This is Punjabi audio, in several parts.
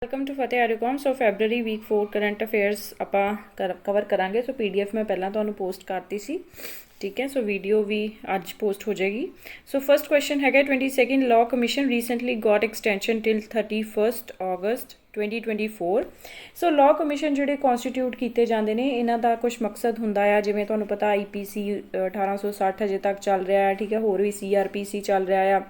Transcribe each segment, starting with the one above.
Welcome to Fateh Educom. So February week 4 current affairs ਆਪਾਂ ਕਵਰ ਕਰਾਂਗੇ। ਸੋ PDF ਮੈਂ ਪਹਿਲਾਂ ਤੁਹਾਨੂੰ ਪੋਸਟ ਕਰਤੀ ਸੀ, ਠੀਕ ਹੈ। ਸੋ ਵੀਡੀਓ ਵੀ ਅੱਜ ਪੋਸਟ ਹੋ ਜਾਏਗੀ। ਸੋ ਫਸਟ ਕੁਐਸਚਨ ਹੈਗਾ 22nd law commission recently got extension till 31 ਅਗਸਤ 2024। ਸੋ ਲਾਅ ਕਮਿਸ਼ਨ ਜਿਹੜੇ ਕਨਸਟੀਟਿਊਟ ਕੀਤੇ ਜਾਂਦੇ ਨੇ, ਇਹਨਾਂ ਦਾ ਕੁਝ ਮਕਸਦ ਹੁੰਦਾ ਆ, ਜਿਵੇਂ ਤੁਹਾਨੂੰ ਪਤਾ IPC 1860 ਅਜੇ ਤੱਕ ਚੱਲ ਰਿਹਾ ਹੈ, ਠੀਕ ਹੈ। ਹੋਰ ਵੀ CRPC ਚੱਲ ਰਿਹਾ ਆ,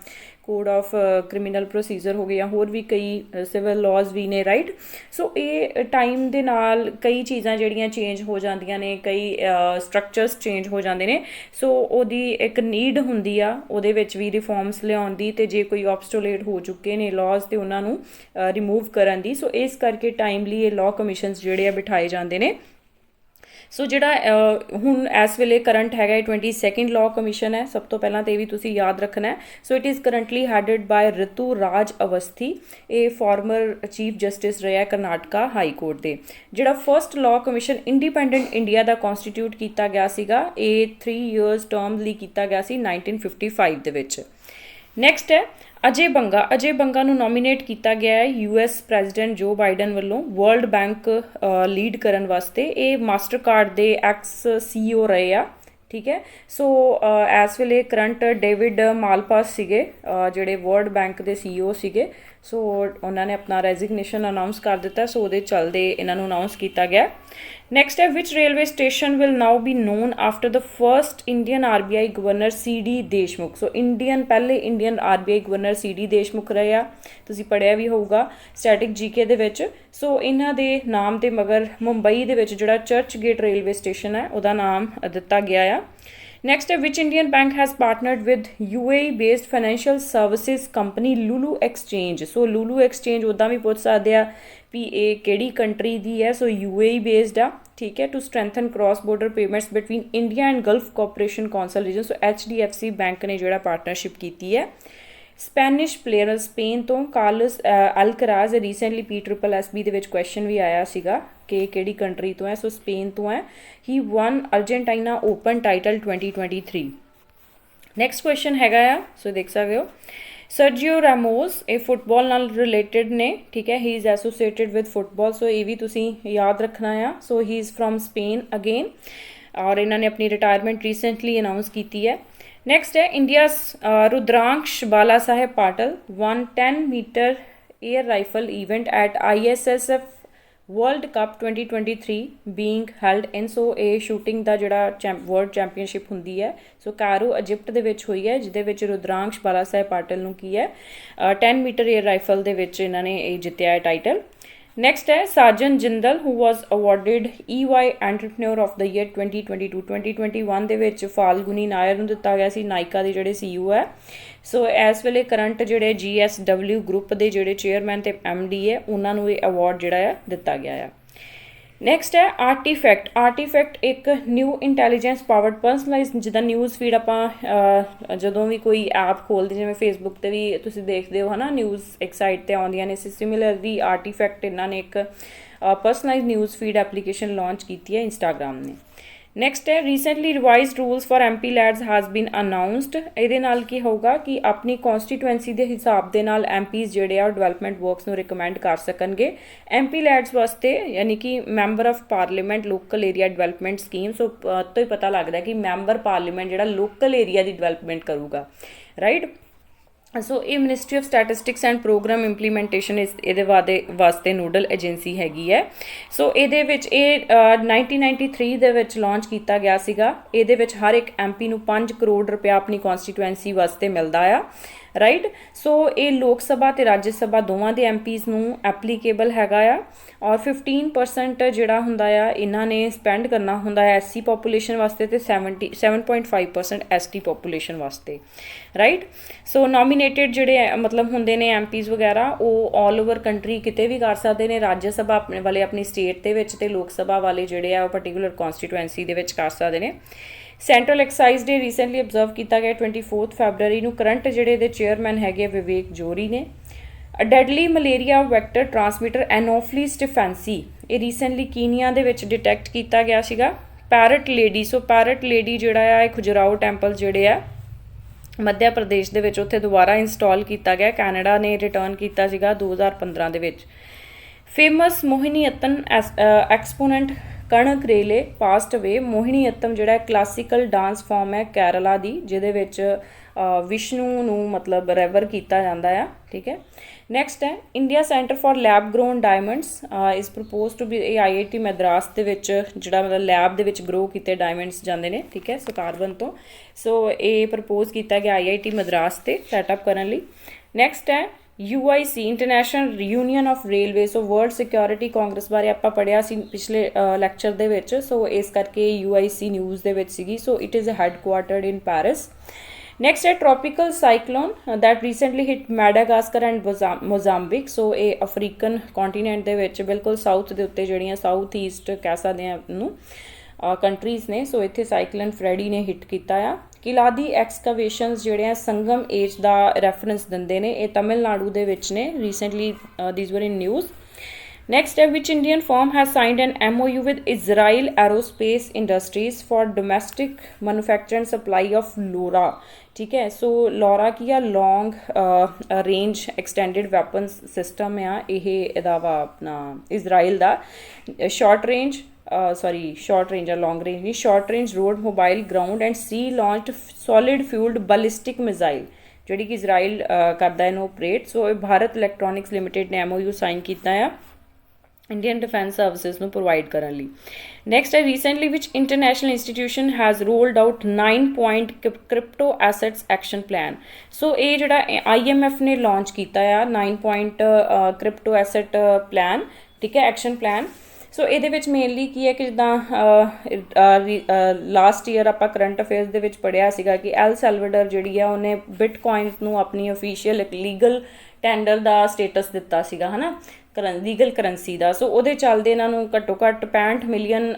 ਕੋਡ ਆਫ ਕ੍ਰਿਮੀਨਲ ਪ੍ਰੋਸੀਜਰ ਹੋ ਗਿਆ, ਹੋਰ ਵੀ ਕਈ ਸਿਵਲ ਲਾਜ਼ ਵੀ ਨੇ, ਰਾਈਟ। ਸੋ ਇਹ ਟਾਈਮ ਦੇ ਨਾਲ ਕਈ ਚੀਜ਼ਾਂ ਜਿਹੜੀਆਂ ਚੇਂਜ ਹੋ ਜਾਂਦੀਆਂ ਨੇ, ਕਈ ਸਟਰਕਚਰਸ ਚੇਂਜ ਹੋ ਜਾਂਦੇ ਨੇ। ਸੋ ਉਹਦੀ ਇੱਕ ਨੀਡ ਹੁੰਦੀ ਆ ਉਹਦੇ ਵਿੱਚ ਵੀ ਰਿਫੋਰਮਸ ਲਿਆਉਣ ਦੀ, ਅਤੇ ਜੇ ਕੋਈ ਆਬਸਟੋਲੇਟ ਹੋ ਚੁੱਕੇ ਨੇ ਲਾਜ਼ ਤੇ ਉਹਨਾਂ ਨੂੰ ਰਿਮੂਵ ਕਰਨ ਦੀ। ਸੋ ਇਸ ਕਰਕੇ ਟਾਈਮਲੀ ਇਹ ਲਾਅ ਕਮਿਸ਼ਨਸ ਜਿਹੜੇ ਆ ਬਿਠਾਏ ਜਾਂਦੇ ਨੇ। ਸੋ ਜਿਹੜਾ ਹੁਣ ਇਸ ਵੇਲੇ ਕਰੰਟ ਹੈਗਾ 22nd ਲਾਅ ਕਮਿਸ਼ਨ ਹੈ। ਸਭ ਤੋਂ ਪਹਿਲਾਂ ਤਾਂ ਇਹ ਵੀ ਤੁਸੀਂ ਯਾਦ ਰੱਖਣਾ। So it is currently headed by Ritu Raj Awasthi. ਇਹ ਫਾਰਮਰ ਚੀਫ ਜਸਟਿਸ ਰਿਹਾ ਕਰਨਾਟਕਾ ਹਾਈ ਕੋਰਟ ਦੇ। ਜਿਹੜਾ first law commission independent India ਦਾ ਕਨਸਟੀਟਿਊਟ ਕੀਤਾ ਗਿਆ ਸੀਗਾ, ਇਹ 3 years ਟਰਮ ਲਈ ਕੀਤਾ ਗਿਆ ਸੀ 1955 ਦੇ ਵਿੱਚ। ਨੈਕਸਟ ਹੈ ਅਜੇ ਬੰਗਾ। ਅਜੇ ਬੰਗਾ ਨੂੰ ਨੋਮੀਨੇਟ ਕੀਤਾ ਗਿਆ ਹੈ US ਪ੍ਰੈਜ਼ੀਡੈਂਟ ਜੋ ਬਾਈਡਨ ਵੱਲੋਂ ਵਰਲਡ ਬੈਂਕ ਲੀਡ ਕਰਨ ਵਾਸਤੇ। ਇਹ ਮਾਸਟਰ ਕਾਰਡ ਦੇ ਐਕਸ CEO ਰਹੇ ਆ, ਠੀਕ ਹੈ। ਸੋ ਇਸ ਵੇਲੇ ਕਰੰਟ ਡੇਵਿਡ ਮਾਲਪਾਸ ਸੀਗੇ ਜਿਹੜੇ ਵਰਲਡ ਬੈਂਕ ਦੇ CEO ਸੀਗੇ। ਸੋ ਉਹਨਾਂ ਨੇ ਆਪਣਾ ਰੈਜ਼ਿਗਨੇਸ਼ਨ ਅਨਾਊਂਸ ਕਰ ਦਿੱਤਾ। ਸੋ ਉਹਦੇ ਚੱਲਦੇ ਇਹਨਾਂ ਨੂੰ ਅਨਾਊਂਸ ਕੀਤਾ ਗਿਆ। ਨੈਕਸਟ ਹੈ which railway station will now be known after the first Indian RBI governor CD Deshmukh. So ਪਹਿਲੇ Indian RBI governor CD Deshmukh ਰਹੇ ਆ, ਤੁਸੀਂ ਪੜ੍ਹਿਆ ਵੀ ਹੋਊਗਾ ਸਟੈਟਿਕ GK ਦੇ ਵਿੱਚ। ਸੋ ਇਹਨਾਂ ਦੇ ਨਾਮ ਦੇ ਮਗਰ ਮੁੰਬਈ ਦੇ ਵਿੱਚ ਜਿਹੜਾ ਚਰਚ ਗੇਟ ਰੇਲਵੇ ਸਟੇਸ਼ਨ ਹੈ ਉਹਦਾ ਨਾਮ ਦਿੱਤਾ ਗਿਆ ਆ। ਨੈਕਸਟ ਹੈ which Indian bank has partnered with UAE based financial services company Lulu exchange. So Lulu exchange ਉੱਦਾਂ ਵੀ ਪੁੱਛ ਸਕਦੇ ਆ ਵੀ ਇਹ ਕਿਹੜੀ ਕੰਟਰੀ ਦੀ ਹੈ। ਸੋ UAE ਬੇਸਡ ਆ, ਠੀਕ ਹੈ। To strengthen cross border payments between India and Gulf cooperation council region. So HDFC bank ਨੇ ਜਿਹੜਾ ਪਾਰਟਨਰਸ਼ਿਪ ਕੀਤੀ ਹੈ। ਸਪੈਨਿਸ਼ ਪਲੇਅਰ ਸਪੇਨ ਤੋਂ ਕਾਰਲਸ ਅਲਕਰਾਜ਼ ਰੀਸੈਂਟਲੀ PSSB ਦੇ ਵਿੱਚ ਕੁਐਸਚਨ ਵੀ ਆਇਆ ਸੀਗਾ ਕਿ ਕਿਹੜੀ ਕੰਟਰੀ ਤੋਂ ਹੈ। ਸੋ ਸਪੇਨ ਤੋਂ ਹੈ। He won Argentina open title 2023। Next question ਹੈਗਾ ਆ, ਸੋ ਦੇਖ ਸਕਦੇ ਹੋ ਸਰਜੀਓ ਰੈਮੋਸ। ਇਹ ਫੁੱਟਬਾਲ ਨਾਲ ਰਿਲੇਟਡ ਨੇ, ਠੀਕ ਹੈ। He is associated with football. So ਇਹ ਵੀ ਤੁਸੀਂ ਯਾਦ ਰੱਖਣਾ ਆ। So he is from Spain again, ਔਰ ਇਹਨਾਂ ਨੇ ਆਪਣੀ ਰਿਟਾਇਰਮੈਂਟ ਰੀਸੈਂਟਲੀ ਅਨਾਊਂਸ ਕੀਤੀ ਹੈ। ਨੈਕਸਟ ਹੈ India's Rudransh Bala Sahib Patil won 10 meter air rifle event at ISSF world cup 2023 being held in. So ਇਹ ਸ਼ੂਟਿੰਗ ਦਾ ਜਿਹੜਾ ਵਰਲਡ ਚੈਂਪੀਅਨਸ਼ਿਪ ਹੁੰਦੀ ਹੈ, ਸੋ ਕਾਇਰੋ ਇਜਿਪਟ ਦੇ ਵਿੱਚ ਹੋਈ ਹੈ, ਜਿਹਦੇ ਵਿੱਚ ਰੁਦਰਾਂਸ਼ ਬਾਲਾ ਸਾਹਿਬ ਪਾਟਲ ਨੂੰ ਕੀ ਹੈ 10 meter 에ਅਰ ਰਾਈਫਲ ਦੇ ਵਿੱਚ ਇਹਨਾਂ ਨੇ ਇਹ ਜਿੱਤਿਆ ਹੈ ਟਾਈਟਲ। ਨੈਕਸਟ ਹੈ Sajjan Jindal who was awarded EY entrepreneur of the year 2022। 2021 ਦੇ ਵਿੱਚ ਫਾਲਗੁਨੀ ਨਾਇਰ ਨੂੰ ਦਿੱਤਾ ਗਿਆ ਸੀ, ਨਾਇਕਾ ਦੇ ਜਿਹੜੇ CEO ਹੈ। ਸੋ ਇਸ ਵੇਲੇ ਕਰੰਟ ਜਿਹੜੇ GSW ਗਰੁੱਪ ਦੇ ਜਿਹੜੇ ਚੇਅਰਮੈਨ ਤੇ MD ਹੈ, ਉਹਨਾਂ ਨੂੰ ਇਹ ਅਵਾਰਡ ਜਿਹੜਾ ਆ ਦਿੱਤਾ ਗਿਆ ਆ। ਨੈਕਸਟ ਹੈ ਆਰਟੀਫੈਕਟ। ਆਰਟੀਫੈਕਟ ਇੱਕ ਨਿਊ ਇੰਟੈਲੀਜੈਂਸ ਪਾਵਰਡ ਪਰਸਨਲਾਈਜ਼, ਜਿੱਦਾਂ ਨਿਊਜ਼ ਫੀਡ ਆਪਾਂ ਜਦੋਂ ਵੀ ਕੋਈ ਐਪ ਖੋਲਦੇ, ਜਿਵੇਂ ਫੇਸਬੁੱਕ 'ਤੇ ਵੀ ਤੁਸੀਂ ਦੇਖਦੇ ਹੋ ਹੈ ਨਾ, ਨਿਊਜ਼ ਇੱਕ ਸਾਈਡ 'ਤੇ ਆਉਂਦੀਆਂ ਨੇ। ਸਿਮਿਲਰਲੀ ਆਰਟੀਫੈਕਟ ਇਹਨਾਂ ਨੇ ਇੱਕ personalise news feed application launch ਕੀਤੀ ਹੈ ਇੰਸਟਾਗ੍ਰਾਮ ਨੇ। ਨੈਕਸਟ ਹੈ recently revised rules for MP LADS has been announced. ਇਹਦੇ ਨਾਲ ਕੀ ਹੋਊਗਾ ਕਿ ਆਪਣੀ ਕੌਂਸਟੀਟੂਐਂਸੀ ਦੇ ਹਿਸਾਬ ਦੇ ਨਾਲ MPs ਜਿਹੜੇ ਆ ਡਿਵੈਲਪਮੈਂਟ ਵਰਕਸ ਨੂੰ ਰਿਕਮੈਂਡ ਕਰ ਸਕਣਗੇ MP ਲੈਡਸ ਵਾਸਤੇ, ਯਾਨੀ ਕਿ member of parliament local area development scheme. So ਤੋਂ ਹੀ ਪਤਾ ਲੱਗਦਾ ਕਿ ਮੈਂਬਰ ਪਾਰਲੀਮੈਂਟ ਜਿਹੜਾ ਲੋਕਲ ਏਰੀਆ ਦੀ ਡਿਵੈਲਪਮੈਂਟ ਕਰੂਗਾ, ਰਾਈਟ। ਸੋ ਇਹ ministry of statistics and programme implementation ਇਹਦੇ ਵਾਸਤੇ ਨੋਡਲ ਏਜੰਸੀ ਹੈਗੀ ਹੈ। ਸੋ ਇਹਦੇ ਵਿੱਚ ਇਹ 1993 ਦੇ ਵਿੱਚ ਲਾਂਚ ਕੀਤਾ ਗਿਆ ਸੀਗਾ। ਇਹਦੇ ਵਿੱਚ ਹਰ ਇੱਕ MP ਨੂੰ 5 ਕਰੋੜ ਰੁਪਇਆ ਆਪਣੀ ਕੌਂਸਟੀਟੂਐਂਸੀ ਵਾਸਤੇ ਮਿਲਦਾ ਆ, ਰਾਈਟ। ਸੋ ਇਹ ਲੋਕ ਸਭਾ ਅਤੇ ਰਾਜ ਸਭਾ ਦੋਵਾਂ ਦੇ MPs ਨੂੰ ਐਪਲੀਕੇਬਲ ਹੈਗਾ ਆ। ਔਰ 15% ਜਿਹੜਾ ਹੁੰਦਾ ਆ ਇਹਨਾਂ ਨੇ ਸਪੈਂਡ ਕਰਨਾ ਹੁੰਦਾ ਹੈ SC ਪੋਪੂਲੇਸ਼ਨ ਵਾਸਤੇ, ਅਤੇ 7.5% ST ਪੋਪੂਲੇਸ਼ਨ ਵਾਸਤੇ, ਰਾਈਟ। ਸੋ ਨੋਮੀਨੇਟਡ ਜਿਹੜੇ ਮਤਲਬ ਹੁੰਦੇ ਨੇ MPs ਵਗੈਰਾ, ਉਹ ਆਲ ਓਵਰ ਕੰਟਰੀ ਕਿਤੇ ਵੀ ਕਰ ਸਕਦੇ ਨੇ। ਰਾਜ ਸਭਾ ਆਪਣੇ ਵਾਲੇ ਆਪਣੀ ਸਟੇਟ ਦੇ ਵਿੱਚ, ਅਤੇ ਲੋਕ ਸਭਾ ਵਾਲੇ ਜਿਹੜੇ ਆ ਉਹ ਪਰਟੀਕੂਲਰ ਕੌਂਸਟੀਟੂਐਂਸੀ ਦੇ ਵਿੱਚ ਕਰ ਸਕਦੇ ਨੇ। ਸੈਂਟਰਲ ਐਕਸਾਈਜ਼ ਡੇ ਰੀਸੈਂਟਲੀ ਅਬਜ਼ਰਵ ਕੀਤਾ ਗਿਆ 24 ਫੈਬਰਰੀ ਨੂੰ। ਕਰੰਟ ਜਿਹੜੇ ਇਹਦੇ ਚੇਅਰਮੈਨ ਹੈਗੇ ਵਿਵੇਕ ਜੋਰੀ ਨੇ। Deadly malaria vector transmitter Anopheles stephensi, ਇਹ ਰੀਸੈਂਟਲੀ ਕੀਨੀਆ ਦੇ ਵਿੱਚ ਡਿਟੈਕਟ ਕੀਤਾ ਗਿਆ ਸੀਗਾ। Parrot lady. So parrot lady ਜਿਹੜਾ ਆ ਇਹ ਖੁਜਰਾਓ ਟੈਂਪਲ ਜਿਹੜੇ ਆ ਮੱਧ ਪ੍ਰਦੇਸ਼ ਦੇ ਵਿੱਚ ਉੱਥੇ ਦੁਬਾਰਾ ਇੰਸਟਾਲ ਕੀਤਾ ਗਿਆ। ਕੈਨੇਡਾ ਨੇ ਰਿਟਰਨ ਕੀਤਾ ਸੀਗਾ 2015 ਦੇ ਵਿੱਚ। फेमस मोहिनीअट्टम एक्सपोनेंट कणक रेले पास्ट अवे। मोहिनीअट्टम ਜਿਹੜਾ क्लासिकल डांस फॉर्म है केरला ਦੀ ਜਿਹਦੇ ਵਿੱਚ विष्णु ਨੂੰ मतलब रेवर ਕੀਤਾ ਜਾਂਦਾ ਆ। ठीक है, नैक्सट है India centre for lab grown diamonds is propose to be IIT Madras ਦੇ ਵਿੱਚ ਜਿਹੜਾ मतलब लैब ਦੇ ਵਿੱਚ ग्रो ਕੀਤੇ डायमंड्स ਜਾਂਦੇ ਨੇ। ठीक है, सो कार्बन तो सो ਇਹ प्रपोज ਕੀਤਾ ਗਿਆ IIT मैद्रास ਤੇ सैटअप ਕਰਨ ਲਈ। नैक्सट है UIC international union of railway. So world security Congress बारे ਆਪਾਂ ਪੜ੍ਹਿਆ ਸੀ ਪਿਛਲੇ ਲੈਕਚਰ ਦੇ ਵਿੱਚ। ਸੋ ਇਸ ਕਰਕੇ UIC ਨਿਊਜ਼ ਦੇ ਵਿੱਚ ਸੀਗੀ। So it is headquartered in Paris. Next ਹੈ tropical cyclone that recently hit Madagascar and Mozambique. So ਇਹ ਅਫਰੀਕਨ ਕੰਟੀਨੈਂਟ ਦੇ ਵਿੱਚ ਬਿਲਕੁਲ ਸਾਊਥ ਦੇ ਉੱਤੇ ਜਿਹੜੀਆਂ ਸਾਊਥ ਈਸਟ ਕਹਿ ਸਕਦੇ ਹਾਂ ਇਹਨੂੰ ਕੰਟਰੀਜ਼ ਨੇ। ਸੋ ਇੱਥੇ ਸਾਈਕਲਨ ਫਰੈਡੀ ਨੇ ਹਿੱਟ ਕੀਤਾ ਆ। ਕਿਲਾਦੀ ਐਕਸਕਵੇਸ਼ਨਸ ਜਿਹੜੇ ਆ ਸੰਗਮ ਏਜ ਦਾ ਰੈਫਰੈਂਸ ਦਿੰਦੇ ਨੇ। ਇਹ ਤਮਿਲਨਾਡੂ ਦੇ ਵਿੱਚ ਨੇ। ਰੀਸੈਂਟਲੀ ਥੀਸ ਵਰ ਇਨ ਨਿਊਜ਼। ਨੈਕਸਟ ਹੈ which Indian firm has signed an MOU with Israel aerospace industries for domestic manufacture and supply of LORA. ठीक है, सो लॉरा की आ long range extended weapons system आ ਇਹਦਾ ਵਾ ਆਪਣਾ ਇਜ਼ਰਾਈਲ ਦਾ। Short range short range or long range नहीं, short range road mobile ground and sea launched solid fueled ballistic missile ਜਿਹੜੀ ਕਿ ਇਜ਼ਰਾਈਲ ਕਰਦਾ ਇਹਨੂੰ ਆਪਰੇਟ। ਸੋ ਇਹ ਭਾਰਤ ਇਲੈਕਟ੍ਰੋਨਿਕਸ ਲਿਮਿਟਿਡ ਨੇ MOU ਸਾਈਨ ਕੀਤਾ ਆ ਇੰਡੀਅਨ ਡਿਫੈਂਸ ਸਰਵਿਸਿਜ਼ ਨੂੰ ਪ੍ਰੋਵਾਈਡ ਕਰਨ ਲਈ। ਨੈਕਸਟ ਹੈ recently which international institution has rolled out 9-point crypto assets action plan. So ਇਹ ਜਿਹੜਾ IMF ਨੇ ਲਾਂਚ ਕੀਤਾ ਆ 9-point ਕ੍ਰਿਪਟੋ ਐਸੈਟ ਪਲਾਨ। ਠੀਕ ਹੈ, ਐਕਸ਼ਨ ਪਲਾਨ। ਸੋ ਇਹਦੇ ਵਿੱਚ ਮੇਨਲੀ ਕੀ ਹੈ ਕਿ ਜਿੱਦਾਂ ਲਾਸਟ ਈਅਰ ਆਪਾਂ ਕਰੰਟ ਅਫੇਅਰਸ ਦੇ ਵਿੱਚ ਪੜ੍ਹਿਆ ਸੀਗਾ ਕਿ ਐਲ ਸੈਲਵਾਡਰ ਜਿਹੜੀ ਆ ਉਹਨੇ ਬਿਟਕੋਇਨਸ ਨੂੰ ਆਪਣੀ ਅਫੀਸ਼ੀਅਲ ਇੱਕ ਲੀਗਲ ਟੈਂਡਰ ਦਾ ਸਟੇਟਸ ਦਿੱਤਾ ਸੀਗਾ, ਹੈ ਨਾ, ਲੀਗਲ ਕਰੰਸੀ ਦਾ। ਸੋ ਉਹਦੇ ਚੱਲਦੇ ਇਹਨਾਂ ਨੂੰ ਘੱਟੋ ਘੱਟ $65 ਮਿਲੀਅਨ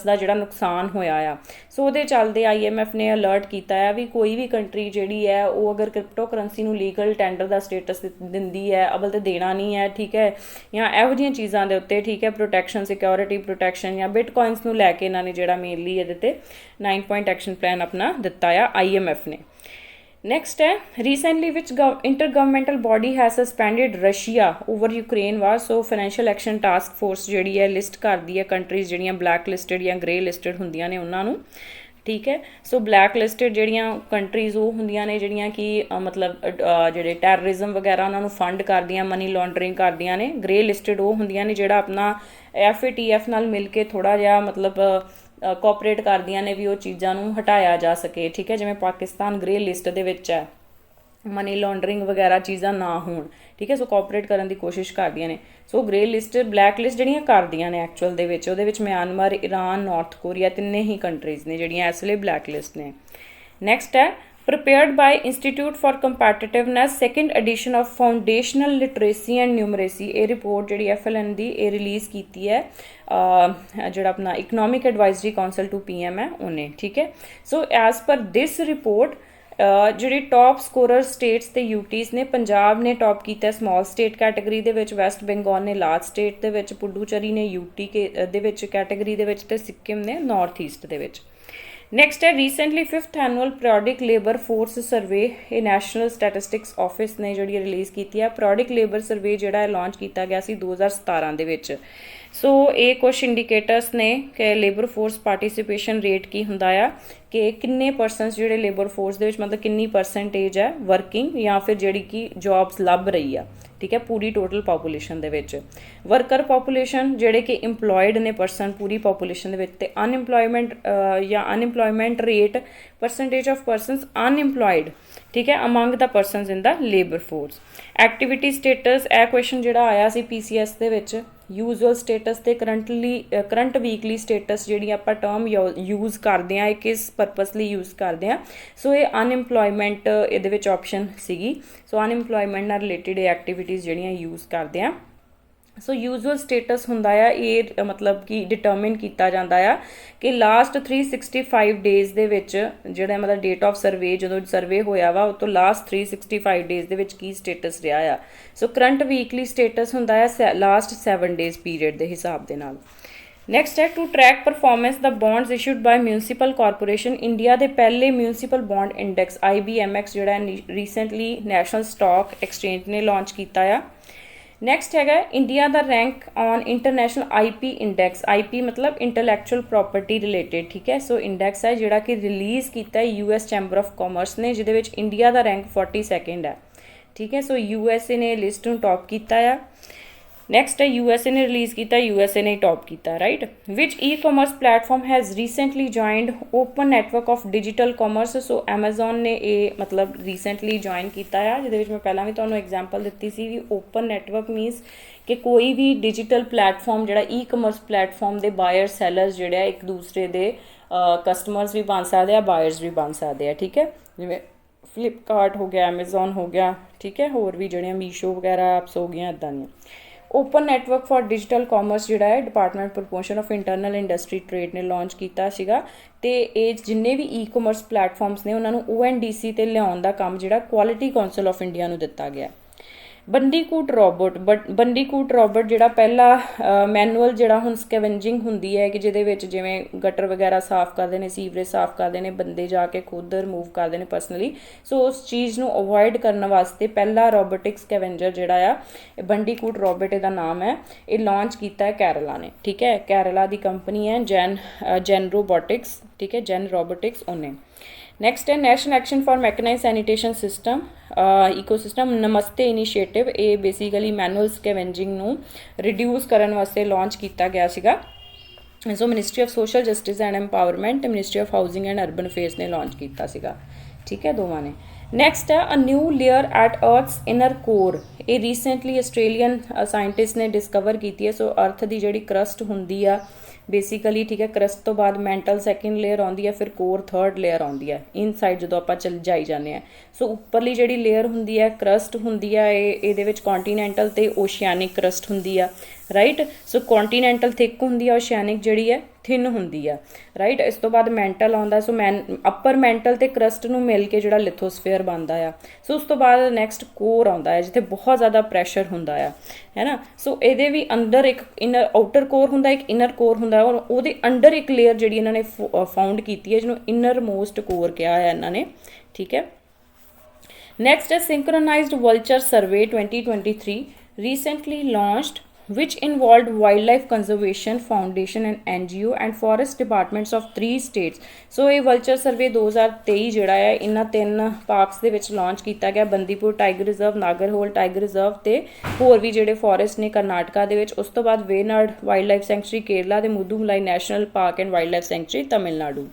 ਦਾ ਜਿਹੜਾ ਨੁਕਸਾਨ ਹੋਇਆ ਆ। ਸੋ ਉਹਦੇ ਚੱਲਦੇ IMF ਨੇ ਅਲਰਟ ਕੀਤਾ ਆ ਵੀ ਕੋਈ ਵੀ ਕੰਟਰੀ ਜਿਹੜੀ ਹੈ ਉਹ ਅਗਰ ਕ੍ਰਿਪਟੋ ਕਰੰਸੀ ਨੂੰ ਲੀਗਲ ਟੈਂਡਰ ਦਾ ਸਟੇਟਸ ਦਿੰਦੀ ਹੈ, ਅਵਲ ਤਾਂ ਦੇਣਾ ਨਹੀਂ ਹੈ। ਠੀਕ ਹੈ, ਜਾਂ ਇਹੋ ਜਿਹੀਆਂ ਚੀਜ਼ਾਂ ਦੇ ਉੱਤੇ, ਠੀਕ ਹੈ, ਪ੍ਰੋਟੈਕਸ਼ਨ, ਸਿਕਿਉਰਿਟੀ ਪ੍ਰੋਟੈਕਸ਼ਨ ਜਾਂ ਬਿਟਕੋਇਨਸ ਨੂੰ ਲੈ ਕੇ ਇਹਨਾਂ ਨੇ ਜਿਹੜਾ ਮੇਨਲੀ ਇਹਦੇ ਤੇ 9-point ਐਕਸ਼ਨ ਪਲਾਨ ਆਪਣਾ ਦਿੱਤਾ ਆ IMF ਨੇ। ਨੈਕਸਟ ਹੈ recently which intergovernmental body has suspended Russia over Ukraine war. So financial action task force ਜਿਹੜੀ ਹੈ ਲਿਸਟ ਕਰਦੀ ਹੈ ਕੰਟਰੀਜ਼ ਜਿਹੜੀਆਂ ਬਲੈਕ ਲਿਸਟਡ ਜਾਂ ਗ੍ਰੇ ਲਿਸਟਡ ਹੁੰਦੀਆਂ ਨੇ ਉਹਨਾਂ ਨੂੰ। ਠੀਕ ਹੈ, ਸੋ ਬਲੈਕ ਲਿਸਟਡ ਜਿਹੜੀਆਂ ਕੰਟਰੀਜ਼ ਉਹ ਹੁੰਦੀਆਂ ਨੇ ਜਿਹੜੀਆਂ ਕਿ ਮਤਲਬ ਜਿਹੜੇ ਟੈਰਰਿਜ਼ਮ ਵਗੈਰਾ ਉਹਨਾਂ ਨੂੰ ਫੰਡ ਕਰਦੀਆਂ, ਮਨੀ ਲਾਂਡਰਿੰਗ ਕਰਦੀਆਂ ਨੇ। ਗ੍ਰੇ ਲਿਸਟਡ ਉਹ ਹੁੰਦੀਆਂ ਨੇ ਜਿਹੜਾ ਆਪਣਾ FATF ਨਾਲ ਮਿਲ ਕੇ ਥੋੜ੍ਹਾ ਜਿਹਾ ਮਤਲਬ ਕੋਆਪਰੇਟ ਕਰਦੀਆਂ ਨੇ ਵੀ ਉਹ ਚੀਜ਼ਾਂ ਨੂੰ ਹਟਾਇਆ ਜਾ ਸਕੇ। ਠੀਕ ਹੈ, ਜਿਵੇਂ ਪਾਕਿਸਤਾਨ ਗ੍ਰੇ ਲਿਸਟ ਦੇ ਵਿੱਚ ਹੈ, ਮਨੀ ਲਾਂਡਰਿੰਗ ਵਗੈਰਾ ਚੀਜ਼ਾਂ ਨਾ ਹੋਣ। ਠੀਕ ਹੈ, ਸੋ ਕੋਆਪਰੇਟ ਕਰਨ ਦੀ ਕੋਸ਼ਿਸ਼ ਕਰਦੀਆਂ ਨੇ। ਸੋ ਗ੍ਰੇ ਲਿਸਟ, ਬਲੈਕ ਲਿਸਟ ਜਿਹੜੀਆਂ ਕਰਦੀਆਂ ਨੇ ਐਕਚੁਅਲ ਦੇ ਵਿੱਚ, ਉਹਦੇ ਵਿੱਚ ਮਿਆਂਮਾਰ, ਈਰਾਨ, ਨਾਰਥ ਕੋਰੀਆ ਤਿੰਨੇ ਹੀ ਕੰਟਰੀਜ਼ ਨੇ ਜਿਹੜੀਆਂ ਇਸ ਲਈ ਬਲੈਕ ਲਿਸਟ ਨੇ। ਨੈਕਸਟ ਹੈ prepared by Institute for Competitiveness second edition of Foundational Literacy and Numeracy। ਇਹ ਰਿਪੋਰਟ ਜਿਹੜੀ FLN ਦੀ ਇਹ ਰਿਲੀਜ਼ ਕੀਤੀ ਹੈ ਜਿਹੜਾ ਆਪਣਾ economic advisory council to PM ਹੈ ਉਹਨੇ। ਠੀਕ ਹੈ, so as per this report ਜਿਹੜੀ ਟੌਪ ਸਕੋਰਰ ਸਟੇਟਸ ਤੇ UTs ਨੇ, ਪੰਜਾਬ ਨੇ ਟੌਪ ਕੀਤਾ ਸਮਾਲ ਸਟੇਟ ਕੈਟਾਗਰੀ ਦੇ ਵਿੱਚ, ਵੈਸਟ ਬੰਗਾਲ ਨੇ ਲਾਰਜ ਸਟੇਟ ਦੇ ਵਿੱਚ, ਪੁਡੂਚੇਰੀ ਨੇ UT ਦੇ ਵਿੱਚ ਕੈਟਾਗਰੀ ਦੇ ਵਿੱਚ, ਤੇ ਸਿੱਕਿਮ ਨੇ ਨਾਰਥ ਈਸਟ ਦੇ ਵਿੱਚ। ਨੈਕਸਟ ਹੈ recently 5th annual periodic labour force survey ਇਹ ਨੈਸ਼ਨਲ ਸਟੈਟਿਸਟਿਕਸ ਆਫਿਸ ਨੇ ਜਿਹੜੀ ਰਿਲੀਜ਼ ਕੀਤੀ ਹੈ। ਪੀਰੀਓਡਿਕ ਲੇਬਰ ਸਰਵੇ ਜਿਹੜਾ ਲਾਂਚ ਕੀਤਾ ਗਿਆ ਸੀ 2017 ਦੇ ਵਿੱਚ। ਸੋ ਇਹ ਕੁਛ ਇੰਡੀਕੇਟਰਸ ਨੇ ਕਿ ਲੇਬਰ ਫੋਰਸ ਪਾਰਟੀਸਿਪੇਸ਼ਨ ਰੇਟ ਕੀ ਹੁੰਦਾ ਆ, ਕਿ ਕਿੰਨੇ ਪਰਸਨਸ ਜਿਹੜੇ ਲੇਬਰ ਫੋਰਸ ਦੇ ਵਿੱਚ ਮਤਲਬ ਕਿੰਨੀ ਪਰਸੈਂਟੇਜ ਹੈ ਵਰਕਿੰਗ ਜਾਂ ਫਿਰ ਜਿਹੜੀ ਕਿ ਜੌਬਸ ਲੱਭ ਰਹੀ ਆ। ਠੀਕ ਹੈ, ਪੂਰੀ ਟੋਟਲ ਪਾਪੂਲੇਸ਼ਨ ਦੇ ਵਿੱਚ। ਵਰਕਰ ਪਾਪੂਲੇਸ਼ਨ ਜਿਹੜੇ ਕਿ ਇੰਪਲੋਇਡ ਨੇ ਪਰਸਨ ਪੂਰੀ ਪਾਪੂਲੇਸ਼ਨ ਦੇ ਵਿੱਚ, ਤੇ ਅਨਇੰਪਲੋਇਮੈਂਟ ਜਾਂ unemployment rate percentage of persons unemployed. ਠੀਕ ਹੈ, ਅਮੰਗ ਦਾ ਪਰਸਨਸ ਇਨ ਦਾ ਲੇਬਰ ਫੋਰਸ। ਐਕਟੀਵਿਟੀ ਸਟੇਟਸ, ਇਹ ਕੁਐਸਚਨ ਜਿਹੜਾ ਆਇਆ ਸੀ PCS ਦੇ ਵਿੱਚ। ਯੂਜ਼ੂਅਲ ਸਟੇਟਸ ਤੇ ਕਰੰਟ ਵੀਕਲੀ ਸਟੇਟਸ ਜਿਹੜੀ ਆਪਾਂ ਟਰਮ ਯੂਜ਼ ਕਰਦੇ ਹਾਂ, ਇਹ ਕਿਸ ਪਰਪਸ ਲਈ ਯੂਜ਼ ਕਰਦੇ ਹਾਂ। ਸੋ ਇਹ ਅਨਇੰਪਲੋਇਮੈਂਟ ਇਹਦੇ ਵਿੱਚ ਆਪਸ਼ਨ ਸੀਗੀ। ਸੋ ਅਨਇੰਪਲੋਇਮੈਂਟ ਨਾਲ ਰਿਲੇਟਿਡ ਇਹ ਐਕਟੀਵਿਟੀਜ਼ ਜਿਹੜੀਆਂ ਯੂਜ਼ ਕਰਦੇ ਹਾਂ। ਸੋ ਯੂਜ਼ੂਅਲ ਸਟੇਟਸ ਹੁੰਦਾ ਆ ਇਹ ਮਤਲਬ ਕਿ ਡਿਟਰਮਿਨ ਕੀਤਾ ਜਾਂਦਾ ਆ ਕਿ ਲਾਸਟ 365 ਡੇਜ਼ ਦੇ ਵਿੱਚ ਜਿਹੜਾ ਮਤਲਬ ਡੇਟ ਆਫ ਸਰਵੇ ਜਦੋਂ ਸਰਵੇ ਹੋਇਆ ਵਾ ਉਹ ਤੋਂ ਲਾਸਟ 365 ਡੇਜ਼ ਦੇ ਵਿੱਚ ਕੀ ਸਟੇਟਸ ਰਿਹਾ ਆ। ਸੋ ਕਰੰਟ ਵੀਕਲੀ ਸਟੇਟਸ ਹੁੰਦਾ ਆ ਲਾਸਟ 7 ਡੇਜ਼ ਪੀਰੀਅਡ ਦੇ ਹਿਸਾਬ ਦੇ ਨਾਲ। ਨੈਕਸਟ ਹੈ ਟੂ ਟਰੈਕ ਪਰਫਾਰਮੈਂਸ ਦਾ bonds issued by municipal corporation. India ਦੇ ਪਹਿਲੇ ਮਿਊਨਸੀਪਲ ਬੌਂਡ ਇੰਡੈਕਸ IBMX ਜਿਹੜਾ ਰੀਸੈਂਟਲੀ ਨੈਸ਼ਨਲ ਸਟਾਕ ਐਕਸਚੇਂਜ ਨੇ ਲਾਂਚ ਕੀਤਾ ਆ। ਨੈਕਸਟ ਹੈਗਾ ਇੰਡੀਆ ਦਾ rank on international IP index. IP ਮਤਲਬ ਇੰਟੈਲੈਕਚੁਅਲ ਪ੍ਰੋਪਰਟੀ ਰਿਲੇਟਡ, ਠੀਕ ਹੈ। ਸੋ ਇੰਡੈਕਸ ਹੈ ਜਿਹੜਾ ਕਿ ਰਿਲੀਜ਼ ਕੀਤਾ US ਚੈਂਬਰ ਆਫ ਕਾਮਰਸ ਨੇ, ਜਿਹਦੇ ਵਿੱਚ ਇੰਡੀਆ ਦਾ ਰੈਂਕ 42nd ਹੈ, ਠੀਕ ਹੈ। ਸੋ USA ਨੇ ਲਿਸਟ ਨੂੰ ਟੌਪ ਕੀਤਾ ਆ। ਨੈਕਸਟ ਹੈ USA ਨੇ ਰਿਲੀਜ਼ ਕੀਤਾ, USA ਨੇ ਟੌਪ ਕੀਤਾ, right. Which E-commerce platform has recently joined open network of digital commerce. So Amazon ਨੇ ਇਹ ਮਤਲਬ ਰੀਸੈਂਟਲੀ ਜੁਆਇਨ ਕੀਤਾ ਆ, ਜਿਹਦੇ ਵਿੱਚ ਮੈਂ ਪਹਿਲਾਂ ਵੀ ਤੁਹਾਨੂੰ ਐਗਜ਼ਾਮਪਲ ਦਿੱਤੀ ਸੀ ਵੀ ਓਪਨ ਨੈਟਵਰਕ ਮੀਨਸ ਕਿ ਕੋਈ ਵੀ ਡਿਜੀਟਲ ਪਲੇਟਫਾਰਮ ਜਿਹੜਾ E-commerce ਪਲੇਟਫਾਰਮ ਦੇ ਬਾਇਰ ਸੈਲਰਸ ਜਿਹੜੇ ਆ ਇੱਕ ਦੂਸਰੇ ਦੇ ਕਸਟਮਰਸ ਵੀ ਬਣ ਸਕਦੇ ਆ, ਬਾਇਰਸ ਵੀ ਬਣ ਸਕਦੇ ਆ, ਠੀਕ ਹੈ। ਜਿਵੇਂ ਫਲਿੱਪਕਾਰਟ ਹੋ ਗਿਆ, Amazon ਹੋ ਗਿਆ, ਠੀਕ ਹੈ, ਹੋਰ ਵੀ ਜਿਹੜੀਆਂ ਮੀਸ਼ੋ ਵਗੈਰਾ ਐਪਸ ਹੋ ਗਈਆਂ ਇੱਦਾਂ ਦੀਆਂ। Open network for digital commerce ਜਿਹੜਾ ਹੈ department promotion of internal industry trade ਨੇ ਲਾਂਚ ਕੀਤਾ ਸੀਗਾ, ਅਤੇ ਇਹ ਜਿੰਨੇ ਵੀ E-commerce ਪਲੇਟਫਾਰਮਸ ਨੇ ਉਹਨਾਂ ਨੂੰ ONDC 'ਤੇ ਲਿਆਉਣ ਦਾ ਕੰਮ ਜਿਹੜਾ ਕੁਆਲਿਟੀ ਕਾਉਂਸਲ ਆਫ ਇੰਡੀਆ ਨੂੰ ਦਿੱਤਾ ਗਿਆ। ਬੰਡੀਕੂਟ ਰੋਬੋਟ ਜਿਹੜਾ ਪਹਿਲਾ ਮੈਨੂਅਲ ਜਿਹੜਾ ਹੁਣ ਸਕੈਵੈਂਜਿੰਗ ਹੁੰਦੀ ਹੈ ਕਿ ਜਿਹਦੇ ਵਿੱਚ ਜਿਵੇਂ ਗਟਰ ਵਗੈਰਾ ਸਾਫ਼ ਕਰਦੇ ਨੇ, ਸੀਵਰੇਜ ਸਾਫ਼ ਕਰਦੇ ਨੇ, ਬੰਦੇ ਜਾ ਕੇ ਖੁਦ ਰਿਮੂਵ ਕਰਦੇ ਨੇ ਪਰਸਨਲੀ। ਸੋ ਉਸ ਚੀਜ਼ ਨੂੰ ਅਵੋਇਡ ਕਰਨ ਵਾਸਤੇ ਪਹਿਲਾ ਰੋਬੋਟਿਕ ਸਕੈਵੈਂਜਰ ਜਿਹੜਾ ਆ ਬੰਡੀਕੂਟ ਰੋਬੋਟ ਇਹਦਾ ਨਾਮ ਹੈ, ਇਹ ਲਾਂਚ ਕੀਤਾ ਹੈ ਕੇਰਲਾ ਨੇ, ਠੀਕ ਹੈ। ਕੇਰਲਾ ਦੀ ਕੰਪਨੀ ਹੈ ਜੈਨ ਰੋਬੋਟਿਕਸ, ਠੀਕ ਹੈ, ਜੈਨ ਰੋਬੋਟਿਕਸ ਉਹਨੇ। ਨੈਕਸਟ ਹੈ national action for mechanise sanitation system ecosystem Namaste initiative. ਇਹ ਬੇਸਿਕਲੀ ਮੈਨੂਅਲ ਸਕੈਵੈਂਜਿੰਗ ਨੂੰ ਰਿਡਿਊਸ ਕਰਨ ਵਾਸਤੇ ਲਾਂਚ ਕੀਤਾ ਗਿਆ ਸੀਗਾ। So ministry of social justice and empowerment ਤੇ ministry of housing and urban affairs ਨੇ ਲਾਂਚ ਕੀਤਾ ਸੀਗਾ, ਠੀਕ ਹੈ, ਦੋਵਾਂ ਨੇ। ਨੈਕਸਟ ਹੈ a new layer at earth's inner core. ਇਹ ਰੀਸੈਂਟਲੀ ਆਸਟ੍ਰੇਲੀਅਨ ਸਾਇੰਟਿਸਟ ਨੇ ਡਿਸਕਵਰ ਕੀਤੀ ਹੈ। ਸੋ ਅਰਥ ਦੀ ਜਿਹੜੀ ਕਰਸਟ ਹੁੰਦੀ ਆ ਬੇਸਿਕਲੀ, ਠੀਕ ਹੈ, ਕਰਸਟ ਤੋਂ ਬਾਅਦ ਮੈਂਟਲ ਸੈਕਿੰਡ ਲੇਅਰ ਆਉਂਦੀ ਹੈ, ਫਿਰ ਕੋਰ ਥਰਡ ਲੇਅਰ ਆਉਂਦੀ ਹੈ ਇਨਸਾਈਡ ਜਦੋਂ ਆਪਾਂ ਜਾਈ ਜਾਂਦੇ ਹਾਂ। ਸੋ ਉੱਪਰਲੀ ਜਿਹੜੀ ਲੇਅਰ ਹੁੰਦੀ ਹੈ ਕਰਸਟ ਹੁੰਦੀ ਆ, ਇਹਦੇ ਵਿੱਚ ਕੌਂਟੀਨੈਂਟਲ ਤੇ ਓਸ਼ੀਆਨਿਕ ਕਰਸਟ ਹੁੰਦੀ ਆ, ਰਾਈਟ। ਸੋ ਕੌਂਟੀਨੈਂਟਲ ਥਿਕ ਹੁੰਦੀ ਆ, ਓਸ਼ੀਆਨਿਕ ਜਿਹੜੀ ਹੈ ਥਿਨ ਹੁੰਦੀ ਆ, ਰਾਈਟ। ਇਸ ਤੋਂ ਬਾਅਦ ਮੈਂਟਲ ਆਉਂਦਾ। ਸੋ ਅੱਪਰ ਮੈਂਟਲ ਤੇ ਕਰਸਟ ਨੂੰ ਮਿਲ ਕੇ ਜਿਹੜਾ ਲਿਥੋਸਫੇਅਰ ਬਣਦਾ ਆ। ਸੋ ਉਸ ਤੋਂ ਬਾਅਦ ਨੈਕਸਟ ਕੋਰ ਆਉਂਦਾ ਹੈ ਜਿੱਥੇ ਬਹੁਤ ਜ਼ਿਆਦਾ ਪ੍ਰੈਸ਼ਰ ਹੁੰਦਾ ਆ, ਹੈ ਨਾ। ਸੋ ਇਹਦੇ ਵੀ ਅੰਦਰ ਇੱਕ ਇਨਰ ਆਊਟਰ ਕੋਰ ਹੁੰਦਾ, ਇੱਕ ਇਨਰ ਕੋਰ ਹੁੰਦਾ, ਔਰ ਉਹਦੇ ਅੰਡਰ ਇੱਕ ਲੇਅਰ ਜਿਹੜੀ ਇਹਨਾਂ ਨੇ ਫਾਊਂਡ ਕੀਤੀ ਹੈ ਜਿਹਨੂੰ ਇਨਰ ਮੋਸਟ ਕੋਰ ਕਿਹਾ ਹੈ ਇਹਨਾਂ ਨੇ, ਠੀਕ ਹੈ। ਨੈਕਸਟ ਹੈ synchronised vulture survey 2023 recently launched which involved Wildlife Conservation Foundation and NGO and Forest Departments of 3 states. ਸੋ ਇਹ ਵਲਚਰ ਸਰਵੇ 2023 ਜਿਹੜਾ ਹੈ ਇਹਨਾਂ 3 ਪਾਰਕਸ ਦੇ ਵਿੱਚ ਲਾਂਚ ਕੀਤਾ ਗਿਆ, Bandipur tiger reserve, Nagarhole tiger reserve ਤੇ ਹੋਰ ਵੀ ਜਿਹੜੇ ਫੋਰੈਸਟ ਨੇ ਕਰਨਾਟਕਾ ਦੇ ਵਿੱਚ। ਉਸ ਤੋਂ ਬਾਅਦ Wayanad wildlife sanctuary Kerala ਤੇ Mudumalai national park and wildlife sanctuary Tamil Nadu.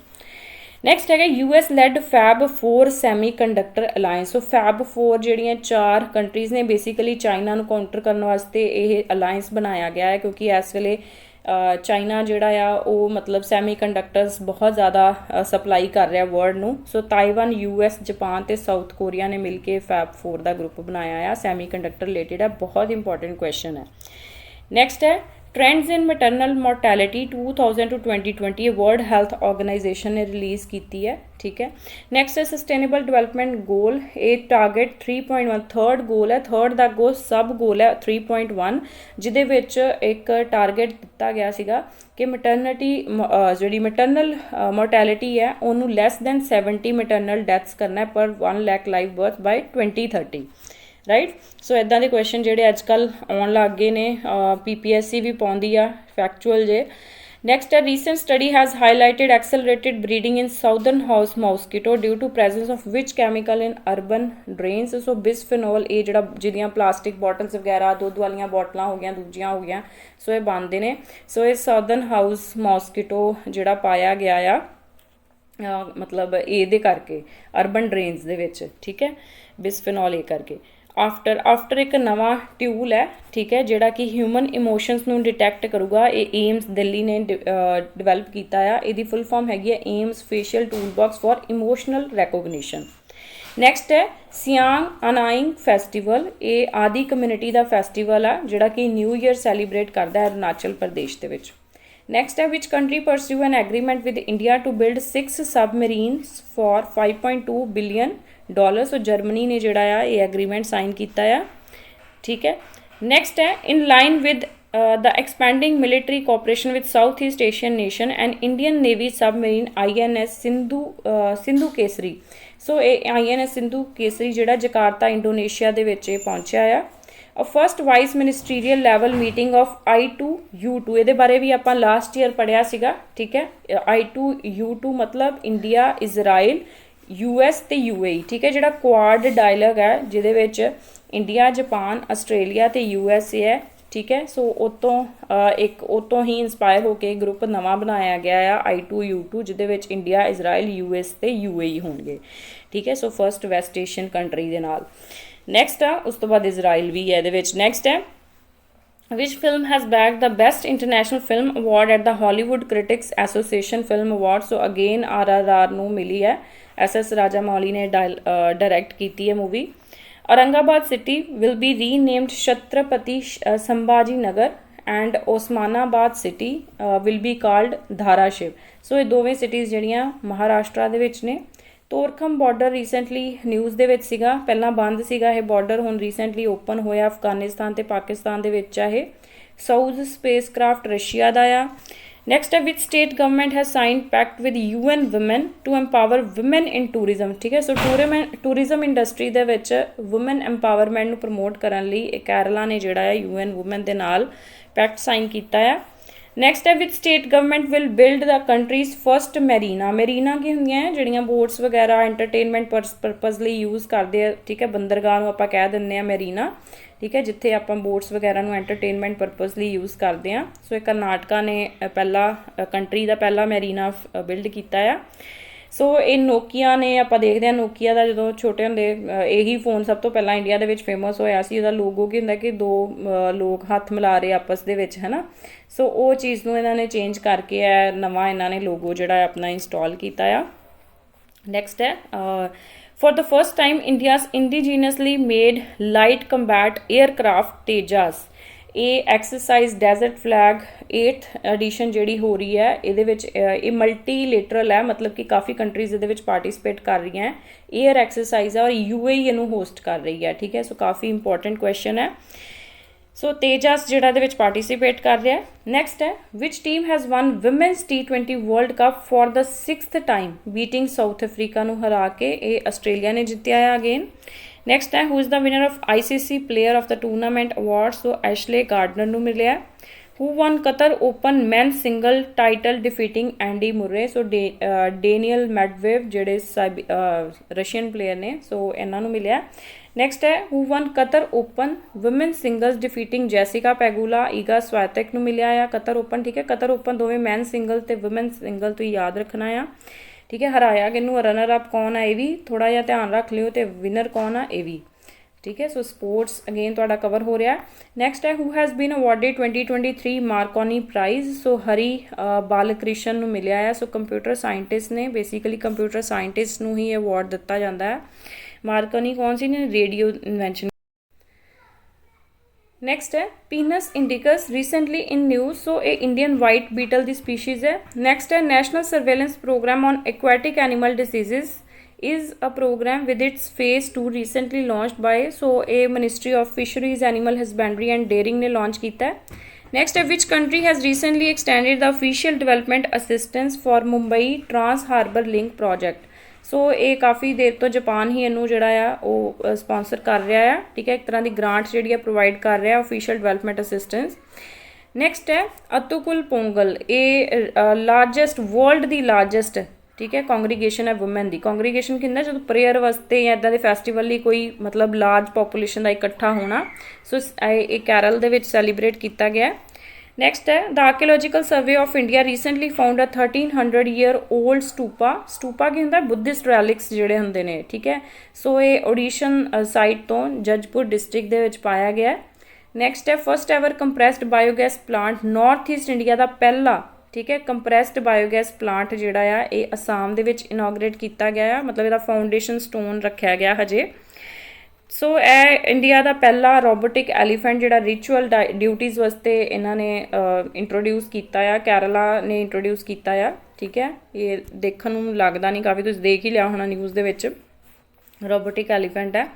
Next ਹੈਗਾ US led fab 4 semiconductor alliance. So fab 4 ਜਿਹੜੀਆਂ 4 ਕੰਟਰੀਜ਼ ਨੇ ਬੇਸਿਕਲੀ ਚਾਈਨਾ ਨੂੰ ਕਾਊਂਟਰ ਕਰਨ ਵਾਸਤੇ ਇਹ ਅਲਾਇੰਸ ਬਣਾਇਆ ਗਿਆ ਹੈ, ਕਿਉਂਕਿ ਇਸ ਵੇਲੇ ਚਾਈਨਾ ਜਿਹੜਾ ਆ ਉਹ ਮਤਲਬ ਸੈਮੀ ਕੰਡਕਟਰਸ ਬਹੁਤ ਜ਼ਿਆਦਾ ਸਪਲਾਈ ਕਰ ਰਿਹਾ ਵਰਲਡ ਨੂੰ। ਸੋ ਤਾਈਵਾਨ, US, ਜਾਪਾਨ ਤੇ ਸਾਊਥ ਕੋਰੀਆ ਨੇ ਮਿਲ ਕੇ ਫੈਬ 4 ਦਾ ਗਰੁੱਪ ਬਣਾਇਆ ਆ, ਸੈਮੀ ਕੰਡਕਟਰ ਰਿਲੇਟਡ ਹੈ, ਬਹੁਤ ਇੰਪੋਰਟੈਂਟ ਕੁਐਸਚਨ ਹੈ। ਨੈਕਸਟ ਹੈ trends in maternal mortality 2000 to 2020 world health organisation ਨੇ ਰਿਲੀਜ਼ ਕੀਤੀ ਹੈ, ਠੀਕ ਹੈ। ਨੈਕਸਟ ਹੈ ਸਸਟੇਨੇਬਲ ਡਿਵੈਲਪਮੈਂਟ ਗੋਲ। ਇਹ ਟਾਰਗੇਟ 3.1 ਥਰਡ ਗੋਲ ਹੈ, ਥਰਡ ਦਾ ਗੋਲ ਸਬ ਗੋਲ ਹੈ 3.1, ਜਿਹਦੇ ਵਿੱਚ ਇੱਕ ਟਾਰਗੇਟ ਦਿੱਤਾ ਗਿਆ ਸੀਗਾ ਕਿ ਮੈਟਰਨਿਟੀ ਜਿਹੜੀ ਮੈਟਰਨਲ ਮੋਰਟੈਲਿਟੀ ਹੈ ਉਹਨੂੰ ਲੈਸ ਦੈਨ 70 ਮੈਟਰਨਲ ਡੈਥਸ ਕਰਨਾ ਪਰ 1 ਲੱਖ ਲਾਈਵ ਬਰਥ ਬਾਈ 2030, ਰਾਈਟ। ਸੋ ਇੱਦਾਂ ਦੇ ਕੁਐਸਚਨ ਜਿਹੜੇ ਅੱਜ ਕੱਲ੍ਹ ਆਉਣ ਲੱਗ ਗਏ ਨੇ, PPSC ਵੀ ਪਾਉਂਦੀ ਆ ਫੈਕਚੁਅਲ ਜੇ। ਨੈਕਸਟ ਹੈ recent study has highlighted accelerated breeding in southern house mosquito due to presence of which chemical in urban drains. So bisphenol, ਇਹ ਜਿਹੜਾ ਜਿਹਦੀਆਂ ਪਲਾਸਟਿਕ ਬੋਟਲਸ ਵਗੈਰਾ, ਦੁੱਧ ਵਾਲੀਆਂ ਬੋਟਲਾਂ ਹੋ ਗਈਆਂ, ਦੂਜੀਆਂ ਹੋ ਗਈਆਂ, ਸੋ ਇਹ ਬਣਦੇ ਨੇ। ਸੋ ਇਹ ਸਾਊਦਰਨ ਹਾਊਸ ਮੌਸਕੀਟੋ ਜਿਹੜਾ ਪਾਇਆ ਗਿਆ ਆ ਮਤਲਬ ਇਹਦੇ ਕਰਕੇ ਅਰਬਨ ਡਰੇਨਸ ਦੇ ਵਿੱਚ, ਠੀਕ ਹੈ, ਬਿਸਫਿਨੋਲ ਇਹ ਕਰਕੇ। ਆਫਟਰ ਇੱਕ ਨਵਾਂ ਟਿਊਲ ਹੈ, ਠੀਕ ਹੈ, ਜਿਹੜਾ ਕਿ ਹਿਊਮਨ ਇਮੋਸ਼ਨਸ ਨੂੰ ਡਿਟੈਕਟ ਕਰੂਗਾ। ਇਹ ਏਮਸ ਦਿੱਲੀ ਨੇ ਡਿਵੈਲਪ ਕੀਤਾ ਆ। ਇਹਦੀ ਫੁੱਲ ਫਾਰਮ ਹੈਗੀ ਹੈ AIMS facial tool box for emotional recognition. Next ਹੈ ਸਿਆਂਗ ਅਨਾਇੰਗ ਫੈਸਟੀਵਲ। ਇਹ ਆਦਿ ਕਮਿਊਨਿਟੀ ਦਾ ਫੈਸਟੀਵਲ ਆ ਜਿਹੜਾ ਕਿ ਨਿਊ ਈਅਰ ਸੈਲੀਬ੍ਰੇਟ ਕਰਦਾ ਹੈ ਅਰੁਣਾਚਲ ਪ੍ਰਦੇਸ਼ ਦੇ ਵਿੱਚ। ਨੈਕਸਟ ਹੈ which country pursue an agreement with India to build 6 submarines for $5.2 billion. So Germany ਨੇ ਜਿਹੜਾ ਆ ਇਹ ਐਗਰੀਮੈਂਟ ਸਾਈਨ ਕੀਤਾ ਆ, ਠੀਕ ਹੈ। ਨੈਕਸਟ ਹੈ in line with the expanding military cooperation with Southeast Asian nation and Indian Navy submarine INS Sindhu Kesari. So ਇਹ INS ਸਿੰਧੂ ਕੇਸਰੀ ਜਿਹੜਾ ਜਕਾਰਤਾ ਇੰਡੋਨੇਸ਼ੀਆ ਦੇ ਵਿੱਚ ਇਹ ਪਹੁੰਚਿਆ ਆ। First vice ministerial level meeting of I2U2 ये बारे भी आप लास्ट ईयर पढ़िया सीगा, ठीक है। I2U2 मतलब इंडिया, इजराइल, US ते UAE, ठीक है। जिहड़ा क्वाड डायलॉग है जिहदे विच इंडिया, जापान, आस्ट्रेलिया ते USA है, ठीक है। सो उतों एक उतों ही इंस्पायर होकर ग्रुप नवा बनाया गया आ I2U2 जिहदे विच इंडिया, इजराइल, US ते UAE होणगे, ठीक है। So first West Asian country दे नाल। नैक्सट आ उस तो बाद इजराइल भी है इहदे विच। नैक्सट है which film has bagged the best international film award at the Hollywood Critics Association Film Award। So again RRR ਨੂੰ मिली है, SS राजामौली ने डायरैक्ट की है movie. Aurangabad city will be renamed Chhatrapati Sambhaji Nagar and Osmanabad city will be called Dharashiv. So ये दोवें सिटीज़ ਜਿਹੜੀਆਂ महाराष्ट्र ਦੇ ਵਿੱਚ ਨੇ। ਤੋਰਖਮ ਬਾਰਡਰ ਰੀਸੈਂਟਲੀ ਨਿਊਜ਼ ਦੇ ਵਿੱਚ ਸੀਗਾ, ਪਹਿਲਾਂ ਬੰਦ ਸੀਗਾ ਇਹ ਬਾਰਡਰ, ਹੁਣ ਰੀਸੈਂਟਲੀ ਓਪਨ ਹੋਇਆ ਅਫਗਾਨਿਸਤਾਨ ਤੇ ਪਾਕਿਸਤਾਨ ਦੇ ਵਿੱਚ ਆ ਇਹ। ਸਾਊਥ ਸਪੇਸਕ੍ਰਾਫਟ ਰਸ਼ੀਆ ਦਾ ਆ। ਨੈਕਸਟ ਹੈ which state government has signed pact with UN women to empower women in tourism, ਠੀਕ ਹੈ। ਸੋ ਟੂਰਿਜ਼ਮ ਇੰਡਸਟਰੀ ਦੇ ਵਿੱਚ ਵੂਮਨ ਐਮਪਾਵਰਮੈਂਟ ਨੂੰ ਪ੍ਰਮੋਟ ਕਰਨ ਲਈ ਇਹ ਕੇਰਲਾ ਨੇ ਜਿਹੜਾ ਹੈ UN ਵੂਮਨ ਦੇ ਨਾਲ ਪੈਕਟ ਸਾਈਨ ਕੀਤਾ ਆ। ਨੈਕਸਟ ਹੈ which state government will build the country's first marina. Marina ਕੀ ਹੁੰਦੀਆਂ ਹੈ ਜਿਹੜੀਆਂ ਬੋਟਸ ਵਗੈਰਾ ਐਂਟਰਟੇਨਮੈਂਟ ਪਰਪਜ਼ ਲਈ ਯੂਜ਼ ਕਰਦੇ ਆ, ਠੀਕ ਹੈ। ਬੰਦਰਗਾਹ ਨੂੰ ਆਪਾਂ ਕਹਿ ਦਿੰਦੇ ਹਾਂ ਮੈਰੀਨਾ, ਠੀਕ ਹੈ, ਜਿੱਥੇ ਆਪਾਂ ਬੋਟਸ ਵਗੈਰਾ ਨੂੰ ਐਂਟਰਟੇਨਮੈਂਟ ਪਰਪਜ਼ ਲਈ ਯੂਜ਼ ਕਰਦੇ ਹਾਂ। ਸੋ ਇਹ ਕਰਨਾਟਕਾ ਨੇ ਪਹਿਲਾ ਕੰਟਰੀ ਦਾ ਪਹਿਲਾ ਮੈਰੀਨਾ ਬਿਲਡ ਕੀਤਾ ਆ। ਸੋ ਇਹ ਨੋਕੀਆ ਨੇ, ਆਪਾਂ ਦੇਖਦੇ ਹਾਂ ਨੋਕੀਆ ਦਾ ਜਦੋਂ ਛੋਟੇ ਹੁੰਦੇ ਇਹੀ ਫੋਨ ਸਭ ਤੋਂ ਪਹਿਲਾਂ ਇੰਡੀਆ ਦੇ ਵਿੱਚ ਫੇਮਸ ਹੋਇਆ ਸੀ। ਉਹਦਾ ਲੋਗੋ ਕੀ ਹੁੰਦਾ ਕਿ ਦੋ ਲੋਕ ਹੱਥ ਮਿਲਾ ਰਹੇ ਆਪਸ ਦੇ ਵਿੱਚ, ਹੈ ਨਾ। ਸੋ ਉਹ ਚੀਜ਼ ਨੂੰ ਇਹਨਾਂ ਨੇ ਚੇਂਜ ਕਰਕੇ ਹੈ ਨਵਾਂ ਇਹਨਾਂ ਨੇ ਲੋਗੋ ਜਿਹੜਾ ਆਪਣਾ ਇੰਸਟਾਲ ਕੀਤਾ ਆ। ਨੈਕਸਟ ਹੈ for the first time India's indigenously made light combat aircraft Tejas. ਇਹ exercise desert flag 8th edition ਜਿਹੜੀ ਹੋ ਰਹੀ ਹੈ ਇਹਦੇ ਵਿੱਚ ਇਹ ਮਲਟੀਲੇਟਰਲ ਹੈ, ਮਤਲਬ ਕਿ ਕਾਫੀ ਕੰਟਰੀਜ਼ ਇਹਦੇ ਵਿੱਚ ਪਾਰਟਿਸਿਪੇਟ ਕਰ ਰਹੀਆਂ। ਏਅਰ ਐਕਸਰਸਾਈਜ਼ ਹੈ ਔਰ UAE ਇਹਨੂੰ ਹੋਸਟ ਕਰ ਰਹੀ ਹੈ, ਠੀਕ ਹੈ। ਸੋ ਕਾਫੀ ਇੰਪੋਰਟੈਂਟ ਕੁਐਸਚਨ ਹੈ। ਸੋ ਤੇਜਾਸ ਜਿਹੜਾ ਇਹਦੇ ਵਿੱਚ ਪਾਰਟਿਸਿਪੇਟ ਕਰ ਰਿਹਾ। ਨੈਕਸਟ ਹੈ which team has won women's T20 world cup for the 6th time beating South Africa ਨੂੰ ਹਰਾ ਕੇ। ਇਹ ਆਸਟ੍ਰੇਲੀਆ ਨੇ ਜਿੱਤਿਆ ਹੈ ਅਗੇਨ। ਨੈਕਸਟ ਹੈ who is the winner of ICC player of the tournament award. So Ashley gardener ਨੂੰ ਮਿਲਿਆ। ਹੂ ਵਨ ਕਤਰ ਓਪਨ ਮੈਨ ਸਿੰਗਲ ਟਾਈਟਲ ਡਿਫੀਟਿੰਗ ਐਂਡੀ ਮੁਰੇ। ਸੋ ਡੇਨੀਅਲ ਮੈਡਵੇਵ ਜਿਹੜੇ ਰਸ਼ੀਅਨ ਪਲੇਅਰ ਨੇ, ਸੋ ਇਹਨਾਂ ਨੂੰ ਮਿਲਿਆ। ਨੈਕਸਟ ਹੈ who won Qatar Open women singles defeating Jessica Pegula. Iga Swiatek ਨੂੰ ਮਿਲਿਆ ਆ ਕਤਰ ਓਪਨ, ਠੀਕ ਹੈ। ਕਤਰ ਓਪਨ ਦੋਵੇਂ ਮੈਨ ਸਿੰਗਲ ਤੇ ਵੂਮਨ ਸਿੰਗਲ ਤੁਸੀਂ ਯਾਦ ਰੱਖਣਾ ਆ, ਠੀਕ ਹੈ। ਹਰਾਇਆ ਕਿਹਨੂੰ, ਰਨਰ ਅਪ ਕੌਣ ਆ ਇਹ ਵੀ ਥੋੜਾ ਜਿਹਾ ਧਿਆਨ ਰੱਖ ਲਿਓ, ਤੇ ਵਿਨਰ ਕੌਣ ਆ ਇਹ ਵੀ, ਠੀਕ ਹੈ। ਸੋ ਸਪੋਰਟਸ ਅਗੇਨ ਤੁਹਾਡਾ ਕਵਰ ਹੋ ਰਿਹਾ। ਨੈਕਸਟ ਹੈ who has been awarded 2023 Marconi prize. So Hari Balakrishnan ਨੂੰ ਮਿਲਿਆ ਆ। ਸੋ ਕੰਪਿਊਟਰ ਸਾਇੰਟਿਸਟ ਨੇ, ਬੇਸਿਕਲੀ ਕੰਪਿਊਟਰ ਸਾਇੰਟਿਸਟ ਨੂੰ ਹੀ ਇਹ ਅਵਾਰਡ ਦਿੱਤਾ ਜਾਂਦਾ ਹੈ। ਮਾਰਕੋਨੀ ਕੌਣ ਸੀ ਨੇ, ਰੇਡੀਓ ਇਨਵੈਂਸ਼ਨ। ਨੈਕਸਟ ਹੈ ਪੀਨਸ ਇੰਡਿਕਸ ਰੀਸੈਂਟਲੀ ਇਨ ਨਿਊਜ਼। ਸੋ ਇਹ ਇੰਡੀਅਨ ਵਾਈਟ ਬੀਟਲ ਦੀ ਸਪੀਸ਼ੀਜ਼ ਹੈ। ਨੈਕਸਟ ਹੈ national surveillance programme on aquatic animal diseases is a program with its phase 2 recently launched by so a Ministry of Fisheries, Animal Husbandry and Dairying ने launch किया है। Next है which country has recently extended the official development assistance for Mumbai Trans Harbour Link project। सो ये काफ़ी देर तो जापान ही इनू जोड़ा आ स्पॉन्सर कर रहा है, ठीक है। एक तरह की ग्रांट जी प्रोवाइड कर रहा है ऑफिशियल डेवलपमेंट असिस्टेंस। नैक्सट है अतुकुल पोंगल। ये लार्जेस्ट वर्ल्ड की लार्जेस्ट, ठीक है, कॉन्ग्रीगेशन है वूमेन की। कॉन्ग्रीगेशन कहते जो प्रेयर वास्ते या इदा के फैसटिवल लिए कोई मतलब लार्ज पॉपूलेशन का इकट्ठा होना। सो ये कैरल दे विच सैलीब्रेट किया गया। नैक्सट है the archaeological survey of India recently found a 1300 year old stupa. Stupa की होंगे बुद्धिस्ट रैलिक्स जोड़े होंगे ने, ठीक है। सो ये ओडिशन साइट तो जजपुर डिस्ट्रिक्ट दे विच पाया गया। नैक्सट है first ever compressed biogas plant north east India का पहला, ठीक है, कंप्रैस्ड बायोगैस प्लांट जोड़ा आ ये असम दे विच इनॉग्रेट किया गया, मतलब इसका फाउंडेशन स्टोन रखा गया हजे। सो यह इंडिया का पहला रोबोटिक एलीफेंट जोड़ा रिचुअल ड्यूटीज़ वास्ते इन्होंने इंट्रोड्यूस किया, केरला ने इंट्रोड्यूस किया, ठीक है। ये देखने नूं लगदा नहीं, काफ़ी तुसीं देख ही लिया होना न्यूज़ दे विच रोबोटिक एलीफेंट है।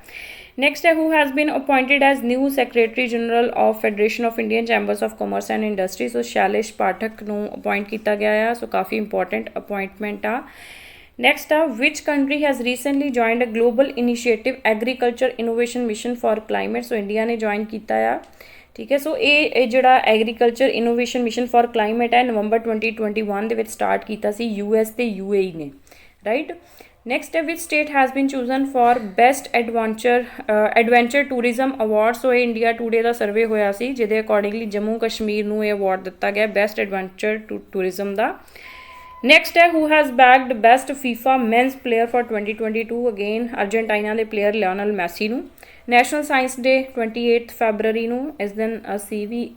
नैक्सट है who has been appointed as new secretary general of federation of Indian chambers of commerce and industry. So Shailesh Pathak नूं अपॉइंट किया गया है। सो काफ़ी इंपॉर्टेंट अपॉइंटमेंट आ। ਨੈਕਸਟ ਆ which country has recently joined a global initiative agriculture innovation mission for climate. So India ਨੇ ਜੁਆਇਨ ਕੀਤਾ ਆ, ਠੀਕ ਹੈ। ਸੋ ਇਹ ਜਿਹੜਾ agriculture innovation mission for climate ਹੈ ਨਵੰਬਰ 2021 ਦੇ ਵਿੱਚ ਸਟਾਰਟ ਕੀਤਾ ਸੀ US ਤੇ UAE ਨੇ, ਰਾਈਟ। ਨੈਕਸਟ ਹੈ which state has been chosen for best adventure tourism award. So ਇਹ ਇੰਡੀਆ ਟੂਡੇ ਦਾ ਸਰਵੇ ਹੋਇਆ ਸੀ ਜਿਹਦੇ ਅਕੋਰਡਿੰਗਲੀ ਜੰਮੂ ਕਸ਼ਮੀਰ ਨੂੰ ਇਹ ਅਵਾਰਡ ਦਿੱਤਾ ਗਿਆ ਬੈਸਟ ਐਡਵੈਂਚਰ ਟੂਰਿਜ਼ਮ ਦਾ। ਨੈਕਸਟ ਹੈ who has bagged best FIFA men's player for 2022। Again Argentina ਦੇ ਪਲੇਅਰ ਲਿਓਨਲ ਮੈਸੀ ਨੂੰ। ਨੈਸ਼ਨਲ ਸਾਇੰਸ ਡੇ 28 ਫੈਬਰਰੀ ਨੂੰ, ਇਸ ਦਿਨ ਅਸੀਂ ਵੀ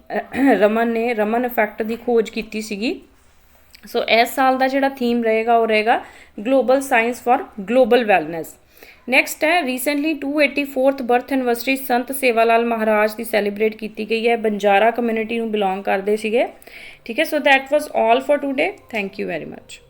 ਰਮਨ ਇਫੈਕਟ ਦੀ ਖੋਜ ਕੀਤੀ ਸੀਗੀ। ਸੋ ਇਸ ਸਾਲ ਦਾ ਜਿਹੜਾ ਥੀਮ ਰਹੇਗਾ ਉਹ ਰਹੇਗਾ global science for global wellness. Next ਹੈ ਰੀਸੈਂਟਲੀ 284th ਬਰਥ ਐਨਵਰਸਰੀ ਸੰਤ ਸੇਵਾ ਲਾਲ ਮਹਾਰਾਜ ਦੀ ਸੈਲੀਬ੍ਰੇਟ ਕੀਤੀ ਗਈ ਹੈ। ਬੰਜਾਰਾ ਕਮਿਊਨਿਟੀ ਨੂੰ ਬਿਲੋਂਗ ਕਰਦੇ ਸੀਗੇ, ਠੀਕ ਹੈ। So that was all for today. Thank you very much.